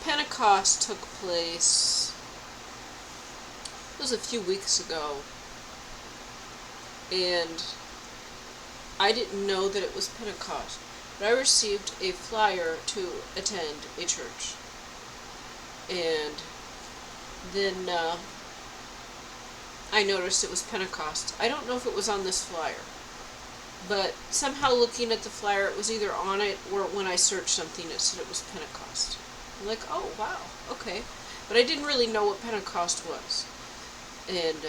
Pentecost took place, it was a few weeks ago, and I didn't know that it was Pentecost, but I received a flyer to attend a church. And then I noticed it was Pentecost. I don't know if it was on this flyer, but somehow looking at the flyer, it was either on it or when I searched something, it said it was Pentecost. I'm like, oh, wow, okay. But I didn't really know what Pentecost was. And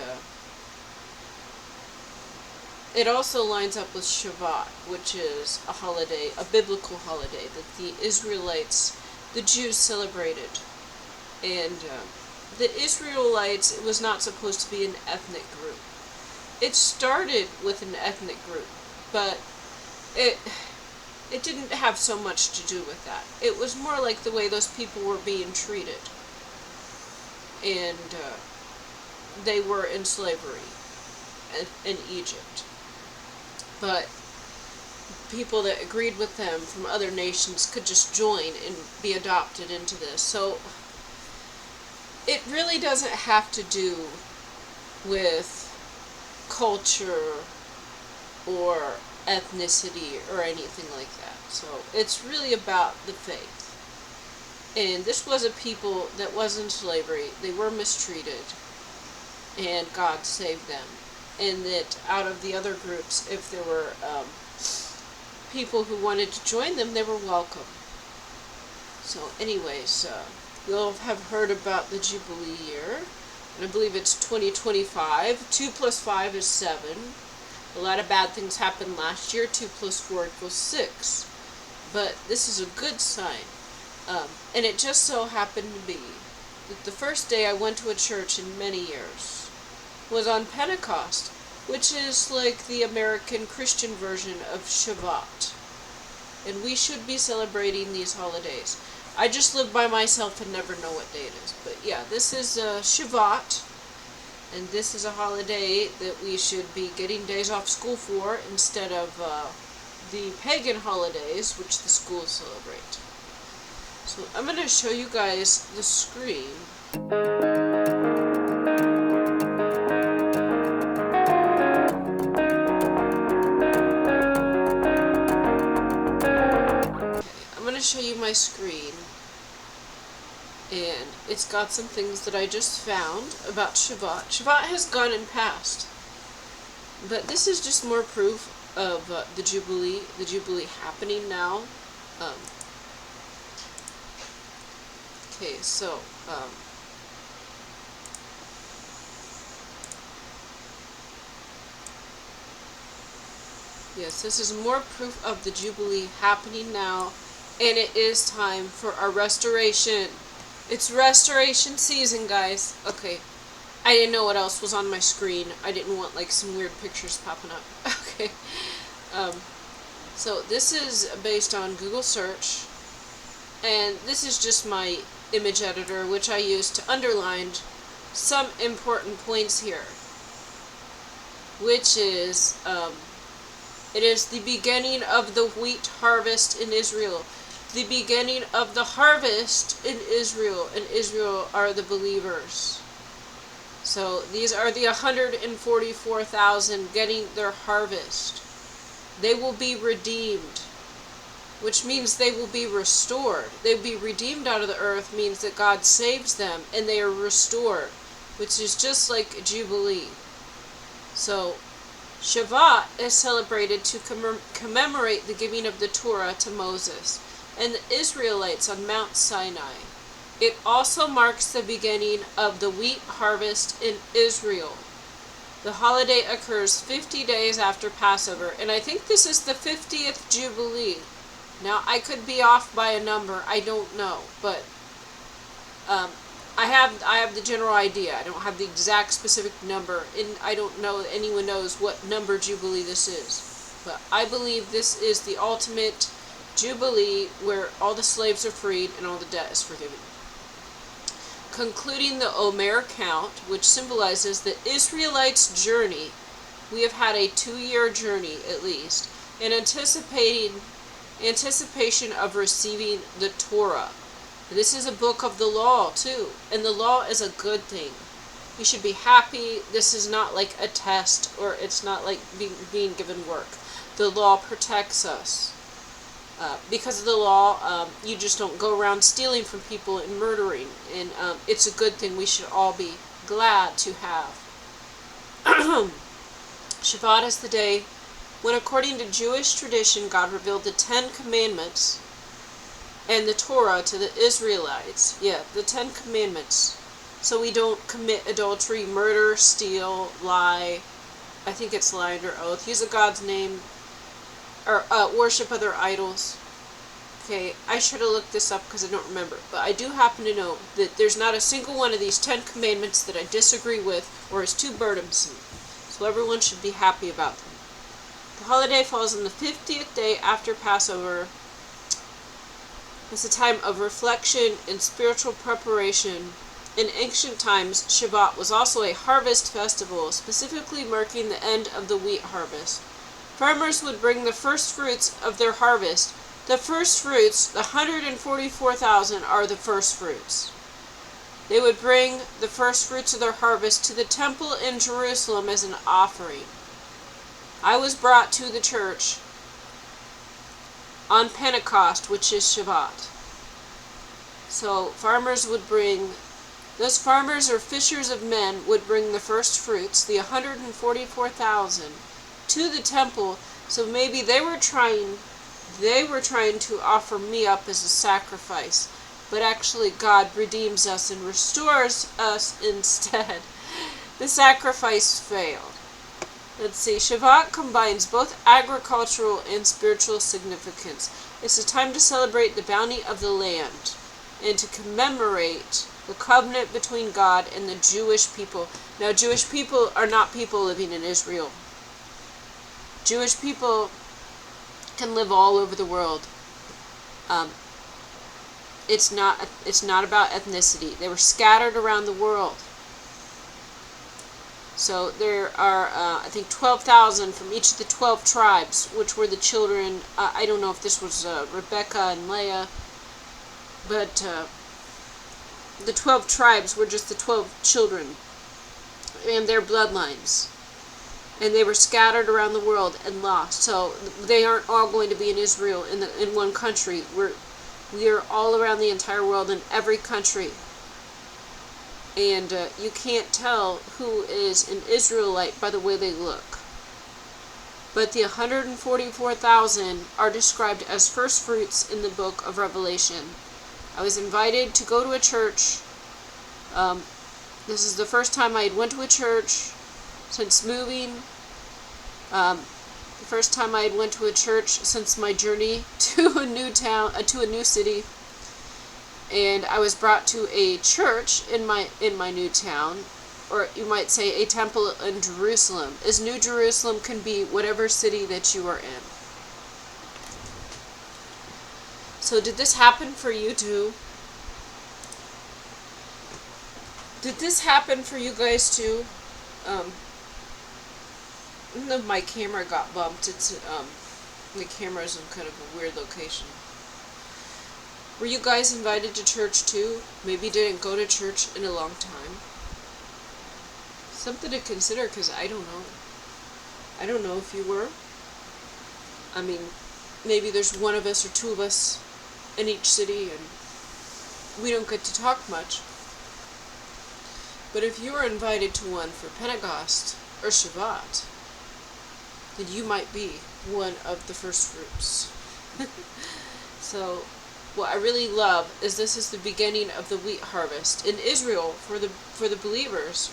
it also lines up with Shavuot, which is a holiday, a biblical holiday that the Israelites, the Jews, celebrated. And the Israelites, it was not supposed to be an ethnic group. It started with an ethnic group, but it didn't have so much to do with that. It was more like the way those people were being treated. And they were in slavery in Egypt. But people that agreed with them from other nations could just join and be adopted into this. So it really doesn't have to do with culture or ethnicity or anything like that. So it's really about the faith. And this was a people that was in slavery. They were mistreated, and God saved them. And that out of the other groups, if there were people who wanted to join them, they were welcome. So anyways, you'll have heard about the Jubilee year, and I believe it's 2025. 2 plus 5 is 7. A lot of bad things happened last year. 2 plus 4 equals 6. But this is a good sign. And it just so happened to be that the first day I went to a church in many years was on Pentecost, which is like the American Christian version of Shavuot. And we should be celebrating these holidays. I just live by myself and never know what day it is. But yeah, this is Shavuot, and this is a holiday that we should be getting days off school for instead of the pagan holidays which the schools celebrate. So I'm going to show you guys the screen. Show you my screen, and it's got some things that I just found about Shavuot. Shavuot has gone and passed, but this is just more proof of the Jubilee happening now. Okay, so yes, this is more proof of the Jubilee happening now. And it is time for our restoration. It's restoration season, guys. Okay. I didn't know what else was on my screen. I didn't want like some weird pictures popping up. Okay. So this is based on Google search. And this is just my image editor, which I use to underline some important points here. Which is, it is the beginning of the wheat harvest in Israel. The beginning of the harvest in Israel, and Israel are the believers. So these are the 144,000 getting their harvest. They will be redeemed, which means they will be restored. They will be redeemed out of the earth means that God saves them and they are restored, which is just like Jubilee. So Shavuot is celebrated to commemorate the giving of the Torah to Moses and the Israelites on Mount Sinai. It also marks the beginning of the wheat harvest in Israel. The holiday occurs 50 days after Passover, and I think this is the 50th Jubilee. Now, I could be off by a number, I don't know, but I have the general idea. I don't have the exact specific number, and I don't know that anyone knows what number Jubilee this is. But I believe this is the ultimate Jubilee where all the slaves are freed and all the debt is forgiven. Concluding the Omer count, which symbolizes the Israelites' journey. We have had a 2-year journey at least, in anticipation of receiving the Torah. This is a book of the law too, and the law is a good thing. You should be happy. This is not like a test, or it's not like being given work. The law protects us. Because of the law, you just don't go around stealing from people and murdering, and it's a good thing. We should all be glad to have. Shavuot is the day when, according to Jewish tradition, God revealed the 10 Commandments and the Torah to the Israelites. Yeah, the 10 Commandments. So we don't commit adultery, murder, steal, lie. I think it's lie under oath. Use a God's name, or worship other idols. Okay, I should have looked this up because I don't remember. But I do happen to know that there's not a single one of these 10 Commandments that I disagree with or is too burdensome. So everyone should be happy about them. The holiday falls on the 50th day after Passover. It's a time of reflection and spiritual preparation. In ancient times, Shavuot was also a harvest festival, specifically marking the end of the wheat harvest. Farmers would bring the first fruits of their harvest. The first fruits, the 144,000, are the first fruits. They would bring the first fruits of their harvest to the temple in Jerusalem as an offering. I was brought to the church on Pentecost, which is Shavuot. So farmers would bring, those farmers or fishers of men would bring the first fruits, the 144,000, to the temple. So maybe they were trying to offer me up as a sacrifice, but actually God redeems us and restores us instead. The sacrifice failed. Let's see, Shavuot combines both agricultural and spiritual significance. It's a time to celebrate the bounty of the land and to commemorate the covenant between God and the Jewish people. Now, Jewish people are not people living in Israel. Jewish people can live all over the world. It's not about ethnicity. They were scattered around the world. So there are, I think, 12,000 from each of the 12 tribes, which were the children. I don't know if this was Rebecca and Leah, but the 12 tribes were just the 12 children and their bloodlines. And they were scattered around the world and lost. So they aren't all going to be in Israel in one country. We are all around the entire world in every country. And you can't tell who is an Israelite by the way they look. But the 144,000 are described as first fruits in the book of Revelation. I was invited to go to a church. This is the first time I had went to a church since moving. The first time I had went to a church since my journey to a new town, to a new city. And I was brought to a church in my new town, or you might say a temple in Jerusalem. As New Jerusalem can be whatever city that you are in. So did this happen for you too? Did this happen for you guys too? My camera got bumped. It's the camera's in kind of a weird location. Were you guys invited to church too? Maybe didn't go to church in a long time. Something to consider, because I don't know. I don't know if you were. I mean, maybe there's one of us or two of us in each city, and we don't get to talk much. But if you were invited to one for Pentecost or Shavuot, then you might be one of the first fruits. So, what I really love is this is the beginning of the wheat harvest in Israel for the believers,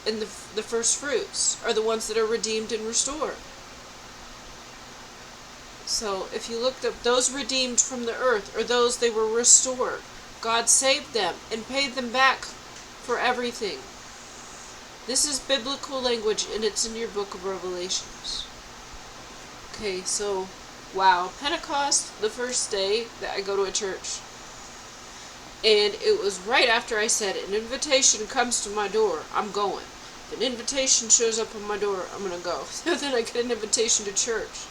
and the first fruits are the ones that are redeemed and restored. So if you looked up those redeemed from the earth, or those they were restored, God saved them and paid them back for everything. This is biblical language, and it's in your book of Revelations. Okay, so wow, Pentecost, the first day that I go to a church. And it was right after I said, an invitation comes to my door, I'm going. If an invitation shows up on my door, I'm going to go. So then I get an invitation to church.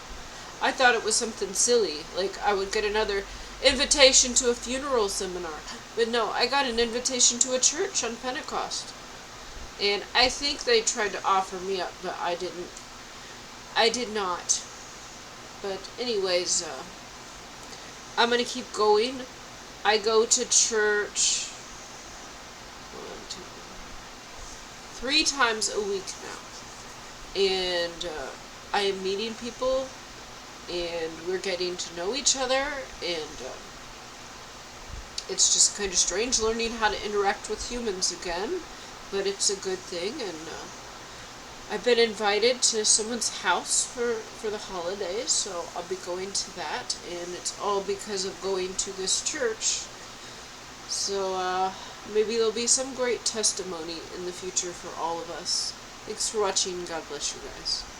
I thought it was something silly, like I would get another invitation to a funeral seminar. But no, I got an invitation to a church on Pentecost. And I think they tried to offer me up, but I didn't. I did not. But anyways, I'm going to keep going. I go to church 3 times a week now. And I am meeting people, and we're getting to know each other, and it's just kind of strange learning how to interact with humans again, but it's a good thing. And I've been invited to someone's house for the holidays, so I'll be going to that, and it's all because of going to this church. So maybe there'll be some great testimony in the future for all of us. Thanks for watching. God bless you guys.